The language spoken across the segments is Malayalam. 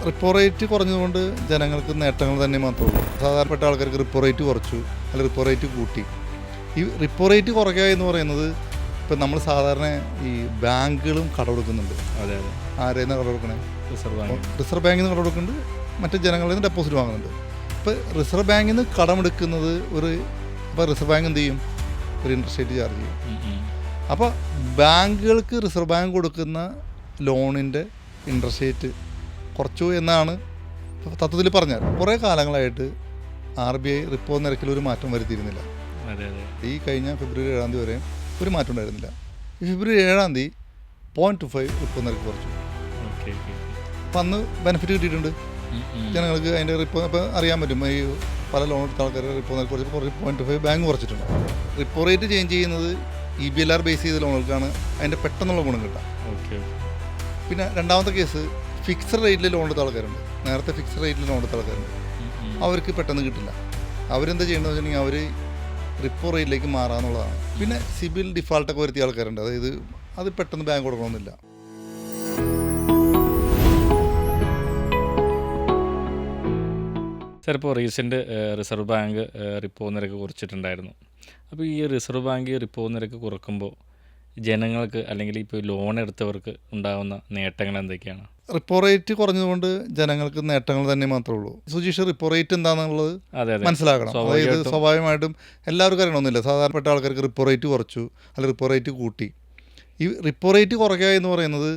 റിപ്പോ റേറ്റ് കുറഞ്ഞതുകൊണ്ട് ജനങ്ങൾക്ക് നേട്ടങ്ങൾ തന്നെ മാത്രമേ ഉള്ളൂ. സാധാരണപ്പെട്ട ആൾക്കാർക്ക് റിപ്പോ റേറ്റ് കുറച്ചു, അല്ലെങ്കിൽ റിപ്പോ റേറ്റ് കൂട്ടി. ഈ റിപ്പോ റേറ്റ് കുറയ്ക്കുക എന്ന് പറയുന്നത് ഇപ്പം നമ്മൾ സാധാരണ ഈ ബാങ്കുകളും കടമെടുക്കുന്നുണ്ട്. അതെ അതെ. ആരെയാണ് കടമെടുക്കണേ? റിസർവ് ബാങ്കിൽ നിന്ന് കടമെടുക്കുന്നുണ്ട്, മറ്റ് ജനങ്ങളിൽ നിന്ന് ഡെപ്പോസിറ്റ് വാങ്ങുന്നുണ്ട്. ഇപ്പോൾ റിസർവ് ബാങ്കിൽ നിന്ന് കടമെടുക്കുന്നത് അപ്പോൾ റിസർവ് ബാങ്ക് എന്ത് ചെയ്യും? ഒരു ഇൻട്രസ്റ്റ് റേറ്റ് ചാർജ് ചെയ്യും. അപ്പോൾ ബാങ്കുകൾക്ക് റിസർവ് ബാങ്ക് കൊടുക്കുന്ന ലോണിൻ്റെ ഇൻട്രസ്റ്റ് റേറ്റ് കുറച്ചു എന്നാണ് തത്വത്തിൽ പറഞ്ഞാൽ. കുറേ കാലങ്ങളായിട്ട് RBI റിപ്പോ നിരക്കിൽ ഒരു മാറ്റം വരുത്തിയിരുന്നില്ല. ഈ കഴിഞ്ഞ ഫെബ്രുവരി 7 വരെ ഒരു മാറ്റം ഉണ്ടായിരുന്നില്ല. ഈ ഫെബ്രുവരി 7 0.25 റിപ്പോ നിരക്ക് കുറച്ചു. അപ്പം അന്ന് ബെനിഫിറ്റ് കിട്ടിയിട്ടുണ്ട് ജനങ്ങൾക്ക്. അതിൻ്റെ റിപ്പോ ഇപ്പോൾ അറിയാൻ പറ്റും, ഈ പല ലോൺ എടുത്ത ആൾക്കാർ റിപ്പോ നിരക്ക് കുറച്ച് 0.5 ബാങ്ക് കുറച്ചിട്ടുണ്ട്. റിപ്പോ റേറ്റ് ചേഞ്ച് ചെയ്യുന്നത് EBLR ബേസ് ചെയ്ത ലോണുകൾക്കാണ് അതിൻ്റെ പെട്ടെന്നുള്ള ഗുണം കിട്ടുക. പിന്നെ രണ്ടാമത്തെ കേസ്, ഫിക്സഡ് റേറ്റിൽ ലോൺ എടുത്ത ആൾക്കാരുണ്ട്. നേരത്തെ ഫിക്സഡ് റേറ്റിൽ ലോൺ എടുത്ത ആൾക്കാരുണ്ട്, അവർക്ക് പെട്ടെന്ന് കിട്ടില്ല. അവരെന്താ ചെയ്യേണ്ടതെന്ന് വെച്ചിട്ടുണ്ടെങ്കിൽ അവർ റിപ്പോ റേറ്റിലേക്ക് മാറാന്നുള്ളതാണ്. പിന്നെ സിബിൽ ഡിഫാൾട്ടൊക്കെ വരുത്തിയ ആൾക്കാരുണ്ട്, അതായത് അത് പെട്ടെന്ന് ബാങ്ക് കൊടുക്കണമെന്നില്ല. സാർ, ഇപ്പോൾ റീസെൻ്റ് റിസർവ് ബാങ്ക് റിപ്പോ നിരക്ക് കുറച്ചിട്ടുണ്ടായിരുന്നു. അപ്പോൾ ഈ റിസർവ് ബാങ്ക് റിപ്പോ നിരക്ക് കുറക്കുമ്പോൾ ജനങ്ങൾക്ക് അല്ലെങ്കിൽ ഇപ്പോൾ ലോൺ എടുത്തവർക്ക് ഉണ്ടാകുന്ന നേട്ടങ്ങൾ എന്തൊക്കെയാണ്? റിപ്പോ റേറ്റ് കുറഞ്ഞതുകൊണ്ട് ജനങ്ങൾക്ക് നേട്ടങ്ങൾ തന്നെ മാത്രമേ ഉള്ളൂ. സുജീഷ്, റിപ്പോ റേറ്റ് എന്താണെന്നുള്ളത് മനസ്സിലാക്കണം. അതായത് സ്വാഭാവികമായിട്ടും എല്ലാവർക്കും അറിയണമെന്നില്ല. സാധാരണപ്പെട്ട ആൾക്കാർക്ക് റിപ്പോ റേറ്റ് കുറച്ചു, അല്ലെങ്കിൽ റിപ്പോ റേറ്റ് കൂട്ടി. ഈ റിപ്പോ റേറ്റ് കുറയ്ക്കുക എന്ന് പറയുന്നത്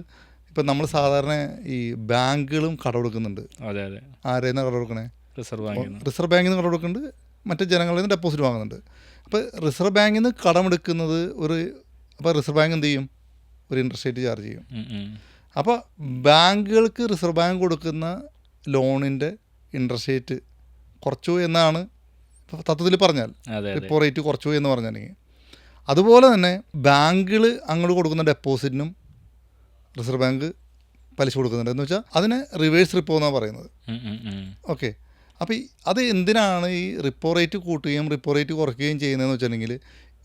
ഇപ്പം നമ്മൾ സാധാരണ ഈ ബാങ്കുകളും കടമെടുക്കുന്നുണ്ട്. അതെ അതെ. ആരെയാണ് കടമെടുക്കണേ? റിസർവ് ബാങ്കിൽ നിന്ന് കടമെടുക്കുന്നുണ്ട്, മറ്റ് ജനങ്ങളിൽ നിന്ന് ഡെപ്പോസിറ്റ് വാങ്ങുന്നുണ്ട്. അപ്പോൾ റിസർവ് ബാങ്കിൽ നിന്ന് കടമെടുക്കുന്നത് അപ്പോൾ റിസർവ് ബാങ്ക് എന്ത് ചെയ്യും? ഒരു ഇൻട്രസ്റ്റ് റേറ്റ് ചാർജ് ചെയ്യും. അപ്പോൾ ബാങ്കുകൾക്ക് റിസർവ് ബാങ്ക് കൊടുക്കുന്ന ലോണിൻ്റെ ഇൻട്രസ്റ്റ് റേറ്റ് കുറച്ചു എന്നാണ് തത്വത്തിൽ പറഞ്ഞാൽ. റിപ്പോ റേറ്റ് കുറച്ചു എന്ന് പറഞ്ഞിട്ടുണ്ടെങ്കിൽ, അതുപോലെ തന്നെ ബാങ്കുകൾ അങ്ങോട്ട് കൊടുക്കുന്ന ഡെപ്പോസിറ്റിനും റിസർവ് ബാങ്ക് പലിശ കൊടുക്കുന്നുണ്ട്. എന്ന് വെച്ചാൽ അതിന് റിവേഴ്സ് റിപ്പോ എന്നാണ് പറയുന്നത്. ഓക്കെ. അപ്പോൾ അത് എന്തിനാണ് ഈ റിപ്പോ റേറ്റ് കൂട്ടുകയും റിപ്പോ റേറ്റ് കുറയ്ക്കുകയും ചെയ്യുന്നതെന്ന് വെച്ചിട്ടുണ്ടെങ്കിൽ,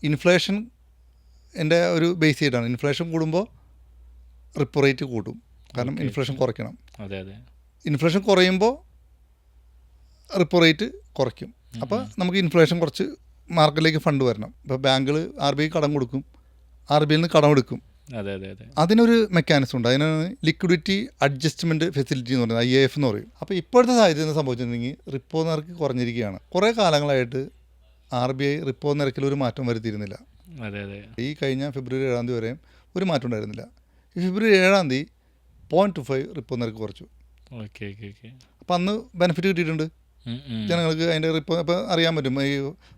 ഇൻഫ്ലേഷൻ ഒരു ബേസ് ചെയ്തിട്ടാണ്. ഇൻഫ്ലേഷൻ കൂടുമ്പോൾ റിപ്പോ റേറ്റ് കൂട്ടും, കാരണം ഇൻഫ്ലേഷൻ കുറയ്ക്കണം. ഇൻഫ്ലേഷൻ കുറയുമ്പോൾ റിപ്പോ റേറ്റ് കുറയ്ക്കും. അപ്പോൾ നമുക്ക് ഇൻഫ്ലേഷൻ കുറച്ച് മാർക്കറ്റിലേക്ക് ഫണ്ട് വരണം. ഇപ്പോൾ ബാങ്കുകൾ RBI കടം കൊടുക്കും, RBI നിന്ന് കടമെടുക്കും. അതിനൊരു മെക്കാനിസം ഉണ്ട്. അതിനാണ് ലിക്വിഡിറ്റി അഡ്ജസ്റ്റ്മെൻറ്റ് ഫെസിലിറ്റി എന്ന് പറയുന്നത്, IAF എന്ന് പറയും. അപ്പോൾ ഇപ്പോഴത്തെ സാഹചര്യം സംഭവിച്ചിട്ടുണ്ടെങ്കിൽ റിപ്പോ നിരക്ക് കുറഞ്ഞിരിക്കുകയാണ്. കുറേ കാലങ്ങളായിട്ട് RBI റിപ്പോ നിരക്കിൽ ഒരു മാറ്റം വരുത്തിയിരുന്നില്ല. ഈ കഴിഞ്ഞ ഫെബ്രുവരി 7 വരെ ഒരു മാറ്റം ഉണ്ടായിരുന്നില്ല. ഈ ഫെബ്രുവരി 7 0.25 റിപ്പോ നിരക്ക് കുറച്ചു. അപ്പം അന്ന് ബെനിഫിറ്റ് കിട്ടിയിട്ടുണ്ട് ജനങ്ങൾക്ക്. അതിൻ്റെ റിപ്പോ ഇപ്പോൾ അറിയാൻ പറ്റും, ഈ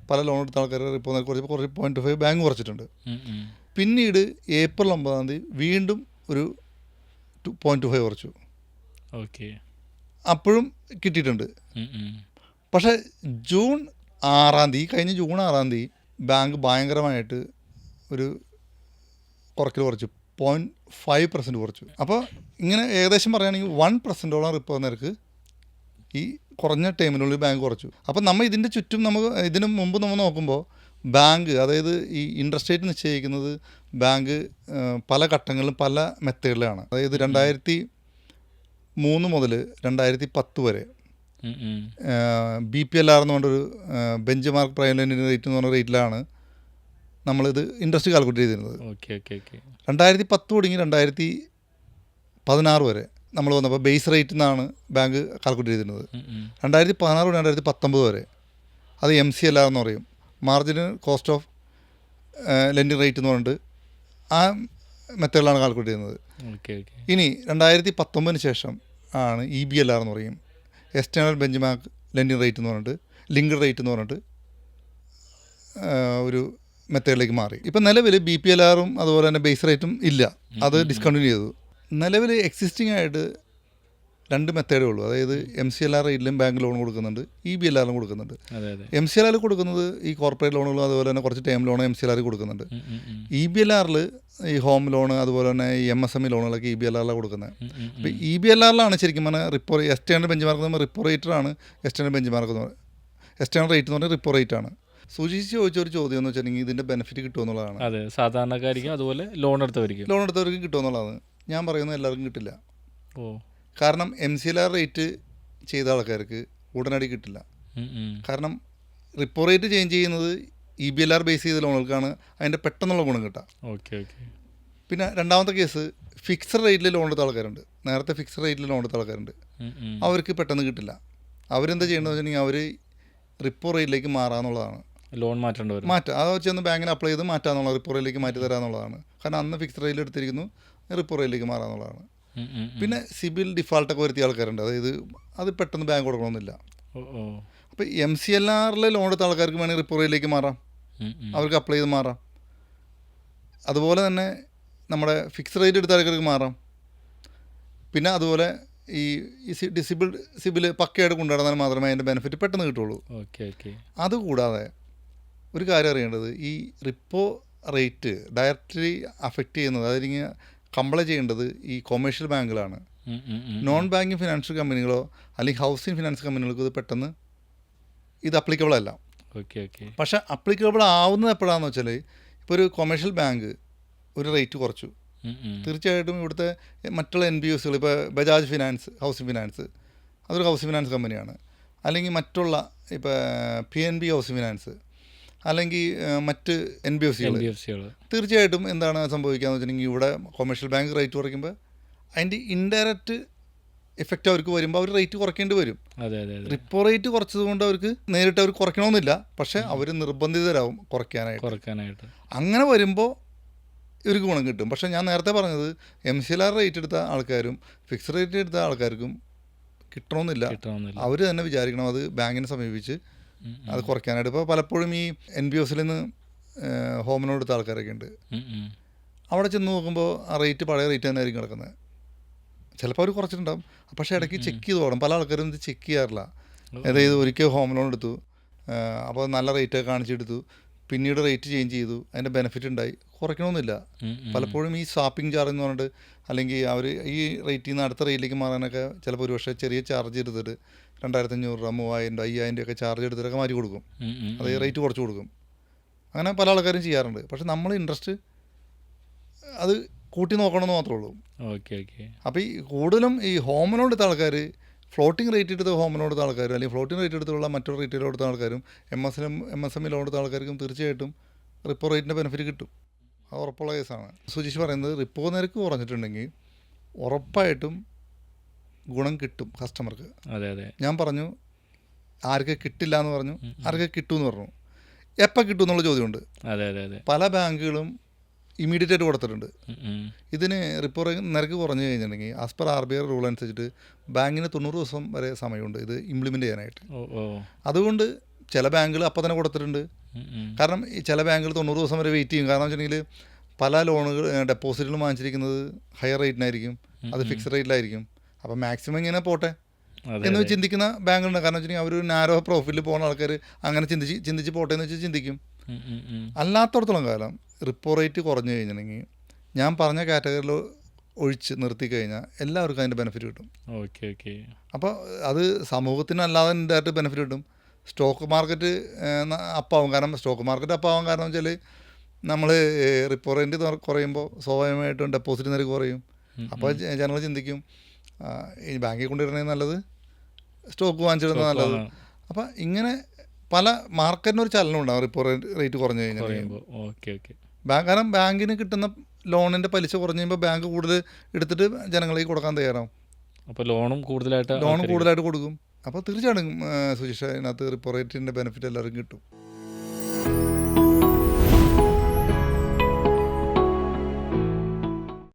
പല ലോൺ എടുത്ത ആൾക്കാർ റിപ്പോ നിരക്ക് കുറച്ച് 0.5 ബാങ്ക് കുറച്ചിട്ടുണ്ട്. പിന്നീട് ഏപ്രിൽ 9 വീണ്ടും ഒരു 0.25 കുറച്ചു. അപ്പോഴും കിട്ടിയിട്ടുണ്ട്. പക്ഷേ ജൂൺ 6 കഴിഞ്ഞ ജൂൺ 6 ബാങ്ക് ഭയങ്കരമായിട്ട് ഒരു കുറച്ചു 0.5% കുറച്ചു. അപ്പോൾ ഇങ്ങനെ ഏകദേശം പറയുകയാണെങ്കിൽ 1% റിപ്പോ നിരക്ക് ഈ കുറഞ്ഞ ടൈമിനുള്ളിൽ ബാങ്ക് കുറച്ചു. അപ്പം നമ്മൾ ഇതിൻ്റെ ചുറ്റും ഇതിനു മുമ്പ് നമ്മൾ നോക്കുമ്പോൾ ബാങ്ക്, അതായത് ഈ ഇൻട്രസ്റ്റ് റേറ്റ് നിശ്ചയിക്കുന്നത് ബാങ്ക് പല ഘട്ടങ്ങളിലും പല മെത്തേഡിലാണ്. അതായത് 2003 മുതൽ 2010 വരെ BPLR എന്ന് പറഞ്ഞൊരു bench mark prime lending rate എന്ന് പറഞ്ഞ റേറ്റിലാണ് നമ്മളിത് ഇൻട്രസ്റ്റ് കാൽക്കുലേറ്റ് ചെയ്തിരുന്നത്. 2010 തുടങ്ങി 2016 വരെ നമ്മൾ വന്നപ്പോൾ ബേസ് റേറ്റിൽ നിന്നാണ് ബാങ്ക് കാൽക്കുലേറ്റ് ചെയ്തിരുന്നത്. 2016 മുതൽ 2019 വരെ അത് MCLR എന്ന് പറയും, marginal cost of lending rate എന്ന് പറഞ്ഞിട്ട് ആ മെത്തേഡിലാണ് കാൽക്കുലേറ്റ് ചെയ്യുന്നത്. ഇനി 2019 ശേഷം ആണ് EBLR എന്ന് പറയും, external bench mark lending rate എന്ന് പറഞ്ഞിട്ട്, ലിങ്ക്ഡ് റേറ്റ് എന്ന് പറഞ്ഞിട്ട് ഒരു മെത്തേഡിലേക്ക് മാറി. ഇപ്പം നിലവിൽ BPLRും അതുപോലെ തന്നെ ബേസ് റേറ്റും ഇല്ല, അത് ഡിസ്കണ്ടിന്യൂ ചെയ്തു. നിലവിൽ എക്സിസ്റ്റിംഗ് ആയിട്ട് 2 മെത്തേഡേ ഉള്ളൂ. അതായത് MCLR റേറ്റിലും ബാങ്ക് ലോൺ കൊടുക്കുന്നുണ്ട്, EBLRലും കൊടുക്കുന്നുണ്ട്. MCLR കൊടുക്കുന്നത് ഈ കോർപ്പറേറ്റ് ലോണുകളും അതുപോലെ തന്നെ കുറച്ച് ടൈം ലോൺ MCLR കൊടുക്കുന്നുണ്ട്. EBLRൽ ഈ ഹോം ലോൺ അതുപോലെ തന്നെ ഈ MSME ലോണുകളൊക്കെ EBLRലാണ് കൊടുക്കുന്നത്. അപ്പോൾ EBLRലാണ് ശരിക്കും പറഞ്ഞാൽ റിപ്പോ എക്സ്റ്റേണൽ ബെഞ്ച് മാർക്ക് എന്ന് പറഞ്ഞാൽ റിപ്പോ റേറ്ററാണ്. എക്സ്റ്റേണൽ ബെഞ്ച് മാർക്ക് എന്ന് പറയുന്നത്, എക്സ്റ്റേണൽ റേറ്റ് എന്ന് പറഞ്ഞാൽ റിപ്പോ റേറ്റ് ആണ്. സൂചിച്ച് ചോദിച്ചൊരു ചോദ്യം എന്ന് വെച്ചിട്ടുണ്ടെങ്കിൽ ഇതിൻ്റെ ബെനിഫിറ്റ് കിട്ടുമെന്നുള്ളതാണ്. അതെ, സാധാരണക്കാർക്കും അതുപോലെ ലോൺ എടുത്തവർക്ക് കിട്ടുമെന്നുള്ളതാണ്. ഞാൻ പറയുന്നത് എല്ലാവർക്കും കിട്ടില്ല. കാരണം MCLR റേറ്റ് ചെയ്ത ആൾക്കാർക്ക് ഉടനടി കിട്ടില്ല. കാരണം റിപ്പോ റേറ്റ് ചേഞ്ച് ചെയ്യുന്നത് EBLR ബേസ് ചെയ്ത ലോണുകൾക്കാണ് അതിൻ്റെ പെട്ടെന്നുള്ള ഗുണം കിട്ടുക. Okay okay. പിന്നെ രണ്ടാമത്തെ കേസ് ഫിക്സഡ് റേറ്റിൽ ലോൺ എടുത്ത ആൾക്കാരുണ്ട്. നേരത്തെ ഫിക്സഡ് റേറ്റിൽ ലോൺ എടുത്ത ആൾക്കാരുണ്ട്. അവർക്ക് പെട്ടെന്ന് കിട്ടില്ല. അവരെന്താ ചെയ്യേണ്ടതെന്ന് വെച്ചിട്ടുണ്ടെങ്കിൽ അവർ റിപ്പോ റേറ്റിലേക്ക് മാറാന്നുള്ളതാണ്. ലോൺ മാറ്റേണ്ടി വരും. മാറ്റുക അത് വെച്ചൊന്ന് ബാങ്കിന് അപ്ലൈ ചെയ്ത് മാറ്റാന്നുള്ളത്, റിപ്പോ റേറ്റിലേക്ക് മാറ്റി തരാമെന്നുള്ളതാണ്. കാരണം അന്ന് ഫിക്സഡ് റേറ്റിൽ എടുത്തിരിക്കുന്നു, റിപ്പോ റേറ്റിലേക്ക് മാറാന്നുള്ളതാണ്. പിന്നെ സിബിൽ ഡിഫാൾട്ടൊക്കെ വരുത്തിയ ആൾക്കാരുണ്ട്. അതായത് അത് പെട്ടെന്ന് ബാങ്ക് കൊടുക്കണമെന്നില്ല. അപ്പോൾ MCLRൽ ലോൺ എടുത്ത ആൾക്കാർക്ക് വേണമെങ്കിൽ റിപ്പോ റേറ്റിലേക്ക് മാറാം, അവർക്ക് അപ്ലൈ ചെയ്ത് മാറാം. അതുപോലെ തന്നെ നമ്മുടെ ഫിക്സഡ് റേറ്റ് എടുത്ത ആൾക്കാർക്ക് മാറാം. പിന്നെ അതുപോലെ ഈ സിബിൽ പക്കയായിട്ട് കൊണ്ടുനടന്നാൽ മാത്രമേ അതിൻ്റെ ബെനിഫിറ്റ് പെട്ടെന്ന് കിട്ടുള്ളൂ. Okay okay. അതുകൂടാതെ ഒരു കാര്യം അറിയേണ്ടത്, ഈ റിപ്പോ റേറ്റ് ഡയറക്റ്റ്ലി അഫക്റ്റ് ചെയ്യുന്നത്, അതിന് കംപ്ലൈ ചെയ്യേണ്ടത് ഈ കൊമേഴ്ഷ്യൽ ബാങ്കുകളാണ്. നോൺ ബാങ്കിങ് ഫിനാൻഷ്യൽ കമ്പനികളോ അല്ലെങ്കിൽ ഹൗസിംഗ് ഫിനാൻസ് കമ്പനികൾക്കോ ഇത് പെട്ടെന്ന് ഇത് അപ്ലിക്കബിൾ അല്ല. Okay okay. പക്ഷേ അപ്ലിക്കബിൾ ആവുന്നത് എപ്പോഴാണെന്ന് വെച്ചാൽ, ഇപ്പോൾ ഒരു കൊമേഴ്ഷ്യൽ ബാങ്ക് ഒരു റേറ്റ് കുറച്ചു, തീർച്ചയായിട്ടും ഇവിടുത്തെ മറ്റുള്ള NBFCകൾ, ഇപ്പോൾ ബജാജ് ഫിനാൻസ്, ഹൗസിംഗ് ഫിനാൻസ്, അതൊരു ഹൗസിംഗ് ഫിനാൻസ് കമ്പനിയാണ്. അല്ലെങ്കിൽ മറ്റുള്ള ഇപ്പോൾ PNB ഹൗസിംഗ് ഫിനാൻസ്, അല്ലെങ്കിൽ മറ്റ് NBFCകൾ, തീർച്ചയായിട്ടും എന്താണ് സംഭവിക്കുകയെന്ന് വെച്ചിട്ടുണ്ടെങ്കിൽ, ഇവിടെ കൊമേഴ്ഷ്യൽ ബാങ്ക് റേറ്റ് കുറയ്ക്കുമ്പോൾ അതിൻ്റെ ഇൻഡയറക്റ്റ് എഫക്റ്റ് അവർക്ക് വരുമ്പോൾ അവർ റേറ്റ് കുറയ്ക്കേണ്ടി വരും. റിപ്പോ റേറ്റ് കുറച്ചത് കൊണ്ട് അവർക്ക് നേരിട്ട് അവർ കുറയ്ക്കണമെന്നില്ല, പക്ഷേ അവർ നിർബന്ധിതരാകും കുറയ്ക്കാനായിട്ട്. അങ്ങനെ വരുമ്പോൾ ഇവർക്ക് ഗുണം കിട്ടും. പക്ഷേ ഞാൻ നേരത്തെ പറഞ്ഞത് MCLR റേറ്റ് എടുത്ത ആൾക്കാരും ഫിക്സഡ് റേറ്റ് എടുത്ത ആൾക്കാർക്കും കിട്ടണമെന്നില്ല. അവർ തന്നെ വിചാരിക്കണം അത് ബാങ്കിനെ സമീപിച്ച് അത് കുറയ്ക്കാനായിട്ട്. ഇപ്പോൾ പലപ്പോഴും ഈ NBFCയിൽ നിന്ന് ഹോം ലോൺ എടുത്ത ആൾക്കാരൊക്കെ ഉണ്ട്. അവിടെ ചെന്ന് നോക്കുമ്പോൾ ആ റേറ്റ് പഴയ റേറ്റ് തന്നെ ആയിരിക്കും കിടക്കുന്നത്. ചിലപ്പോൾ അവർ കുറച്ചിട്ടുണ്ടാകും, പക്ഷേ ഇടയ്ക്ക് ചെക്ക് ചെയ്ത് പോകണം. പല ആൾക്കാരും ഇത് ചെക്ക് ചെയ്യാറില്ല. അതായത് ഒരിക്കൽ ഹോം ലോൺ എടുത്തു, അപ്പോൾ നല്ല റേറ്റൊക്കെ കാണിച്ചെടുത്തു, പിന്നീട് റേറ്റ് ചേഞ്ച് ചെയ്തു, അതിൻ്റെ ബെനിഫിറ്റ് ഉണ്ടായി, കുറയ്ക്കണമെന്നില്ല. പലപ്പോഴും ഈ സ്വാപ്പിംഗ് ചാർജ് എന്ന് പറഞ്ഞിട്ട്, അല്ലെങ്കിൽ അവർ ഈ റേറ്റിൽ നിന്ന് അടുത്ത റേറ്റിലേക്ക് മാറാനൊക്കെ ചിലപ്പോൾ ഒരു പക്ഷേ ചെറിയ ചാർജ് എടുത്തിട്ട് 2500 രൂപ, 3000 രൂപ, 5000 രൂപയൊക്കെ ചാർജ് എടുത്തിട്ടൊക്കെ മാറ്റി കൊടുക്കും. അത് റേറ്റ് കുറച്ച് കൊടുക്കും. അങ്ങനെ പല ആൾക്കാരും ചെയ്യാറുണ്ട്. പക്ഷെ നമ്മൾ ഇൻട്രസ്റ്റ് അത് കൂട്ടി നോക്കണമെന്ന് മാത്രമേ ഉള്ളൂ. Okay okay. അപ്പോൾ ഈ കൂടുതലും ഈ ഹോം ലോൺ എടുത്ത ആൾക്കാർ, ഫ്ലോട്ടിംഗ് റേറ്റ് എടുത്ത് ഹോം ലോൺ എടുത്ത ആൾക്കാരും, അല്ലെങ്കിൽ ഫ്ലോട്ടിംഗ് റേറ്റ് എടുത്തുള്ള മറ്റൊരു റേറ്റിൽ എടുത്ത ആൾക്കാരും, MSME ലോൺ എടുത്ത ആൾക്കാർക്കും തീർച്ചയായിട്ടും റിപ്പോ റേറ്റിൻ്റെ ബെനിഫിറ്റ് കിട്ടും. അത് ഉറപ്പുള്ള കേസാണ്. സുജീഷ് പറയുന്നത് റിപ്പോ നിരക്ക് കുറഞ്ഞിട്ടുണ്ടെങ്കിൽ ഉറപ്പായിട്ടും ഗുണം കിട്ടും കസ്റ്റമർക്ക്. ഞാൻ പറഞ്ഞു ആർക്ക് കിട്ടില്ല എന്ന് പറഞ്ഞു, ആർക്ക് കിട്ടുമെന്ന് പറഞ്ഞു. എപ്പോൾ കിട്ടും എന്നുള്ള ചോദ്യമുണ്ട്. പല ബാങ്കുകളും ഇമീഡിയറ്റ് ആയിട്ട് കൊടുത്തിട്ടുണ്ട്. ഇതിന് റിപ്പോ നിരക്ക് കുറഞ്ഞു കഴിഞ്ഞിട്ടുണ്ടെങ്കിൽ ആസ് പെർ RBI റൂൾ അനുസരിച്ചിട്ട് ബാങ്കിന് 90 ദിവസം വരെ സമയമുണ്ട് ഇത് ഇംപ്ലിമെൻ്റ് ചെയ്യാനായിട്ട്. അതുകൊണ്ട് ചില ബാങ്കുകൾ അപ്പം തന്നെ കൊടുത്തിട്ടുണ്ട്. കാരണം ഈ ചില ബാങ്കുകൾ 90 ദിവസം വരെ വെയിറ്റ് ചെയ്യും. കാരണം വെച്ചിട്ടുണ്ടെങ്കിൽ പല ലോണുകൾ ഡെപ്പോസിറ്റുകൾ വാങ്ങിച്ചിരിക്കുന്നത് ഹയർ റേറ്റിനായിരിക്കും, അത് ഫിക്സഡ് റേറ്റിലായിരിക്കും. അപ്പം മാക്സിമം ഇങ്ങനെ പോട്ടെ എന്ന് ചിന്തിക്കുന്ന ബാങ്കുണ്ട്. കാരണം വെച്ചിട്ടുണ്ടെങ്കിൽ അവർ നാരോ പ്രോഫിറ്റിൽ പോകുന്ന ആൾക്കാർ അങ്ങനെ ചിന്തിച്ച് പോട്ടെ എന്ന് വെച്ചാൽ ചിന്തിക്കും. അല്ലാത്തടത്തോളം കാലം റിപ്പോ റേറ്റ് കുറഞ്ഞു കഴിഞ്ഞിട്ടുണ്ടെങ്കിൽ ഞാൻ പറഞ്ഞ കാറ്റഗറിയിൽ ഒഴിച്ച് നിർത്തി കഴിഞ്ഞാൽ എല്ലാവർക്കും അതിൻ്റെ ബെനിഫിറ്റ് കിട്ടും. Okay okay. അപ്പോൾ അത് സമൂഹത്തിനല്ലാതെ ഇതായിട്ട് ബെനിഫിറ്റ് കിട്ടും. സ്റ്റോക്ക് മാർക്കറ്റ് അപ്പാവും. കാരണം സ്റ്റോക്ക് മാർക്കറ്റ് അപ്പാവാൻ കാരണം വെച്ചാൽ നമ്മൾ റിപ്പോ റേറ്റ് കുറയുമ്പോൾ സ്വാഭാവികമായിട്ടും ഡെപ്പോസിറ്റ് നിരക്ക് കുറയും. അപ്പോൾ ജനങ്ങൾ ചിന്തിക്കും ഈ ബാങ്കിൽ കൊണ്ടിരുന്നത് നല്ലത്, സ്റ്റോക്ക് വാങ്ങിച്ചിടുന്നത് നല്ലത്. അപ്പം ഇങ്ങനെ പല മാർക്കറ്റിനൊരു ചലനം ഉണ്ടാകും റിപ്പോ റേറ്റ് കുറഞ്ഞു കഴിഞ്ഞാൽ. കാരണം ബാങ്കിന് കിട്ടുന്ന ലോണിൻ്റെ പലിശ കുറഞ്ഞു കഴിയുമ്പോൾ ബാങ്ക് കൂടുതൽ എടുത്തിട്ട് ജനങ്ങളിലേക്ക് കൊടുക്കാൻ തയ്യാറാവും. അപ്പോൾ ലോണും കൂടുതലായിട്ട് കൊടുക്കും. അപ്പോൾ തീർച്ചയായിട്ടും സുജീഷ്, അതിനകത്ത് റിപ്പോ റേറ്റിൻ്റെ ബെനിഫിറ്റ് എല്ലാവർക്കും കിട്ടും.